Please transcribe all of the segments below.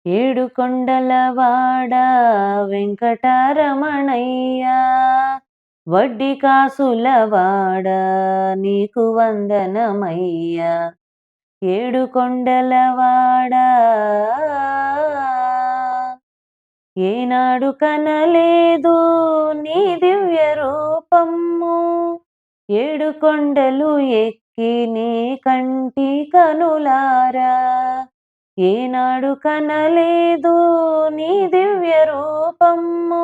ఏడుకొండలవాడ వెంకటరమణయ్య, వడ్డీ కాసులవాడ నీకు వందనమయ్యా. ఏడుకొండలవాడ ఏనాడు కనలేదు నీ దివ్య రూపము, ఏడు కొండలు ఎక్కి నీ కంటి కనులారా. ఏనాడు కనలేదు నీ దివ్య రూపము,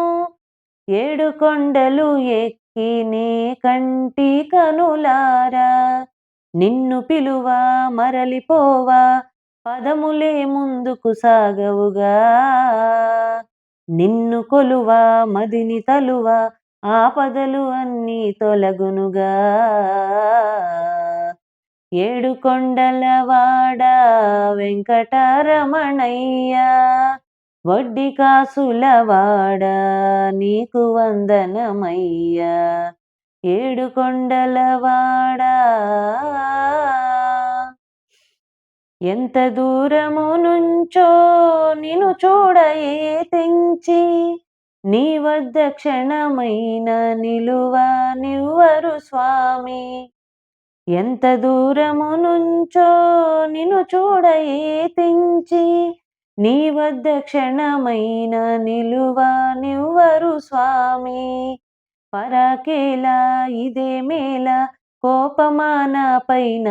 ఏడు కొండలు ఎక్కి నీ కంటి కనులారా. నిన్ను పిలువా మరలిపోవా పదములే ముందుకు సాగవుగా, నిన్ను కొలువా మదిని తలువా ఆపదలు అన్నీ తొలగునుగా. ఏడుకొండలవాడ వెంకటరమణయ్య, వడ్డీ కాసులవాడ నీకు వందనమయ్యా. ఏడుకొండలవాడ ఎంత దూరము నుంచో నిన్ను చూడయే తెంచి, నీ వద్ద క్షణమైన నిలువా నివ్వరు స్వామి. ఎంత దూరము నుంచో నిన్ను చూడయే తెంచి, నీ వద్ద క్షణమైన నిలువా నివ్వరు స్వామి. పరాకేలా ఇదే మేళ కోపమాన పైన,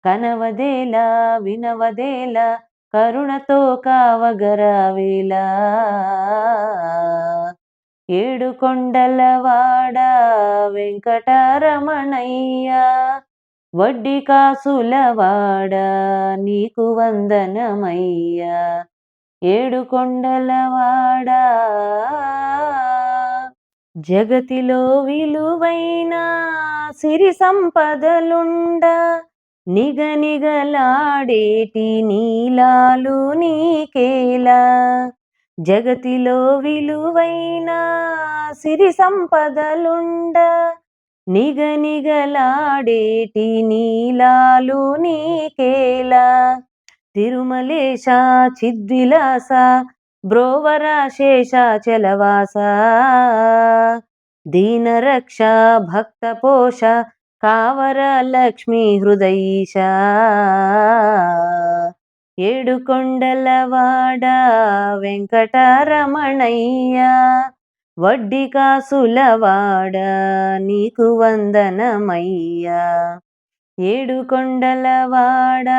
కనవదేలా వినవదేలా కరుణతో కావగరావేలా. ఏడుకొండలవాడ వెంకటరమణయ్య, వడ్డీ కాసులవాడ నీకు వందనమయ్యా. ఏడుకొండలవాడ జగతిలో విలువైన సిరి సంపదలుండ, నిగనిగలాడేటి నీలాలు నీకేలా. జగతిలో విలువైన సిరి సంపదలుండ, నిగనిగలాడేటి నీలాలు నీకేలా. తిరుమలేశ చిద్విలాస బ్రోవర శేషాచలవాస, దీనరక్ష భక్తపోష కావర లక్ష్మీ హృదయీశ. ఏడుకొండలవాడ వెంకటరమణయ్య, వడ్డీ కాసులవాడ నీకు వందనమయ్యా. ఏడుకొండలవాడ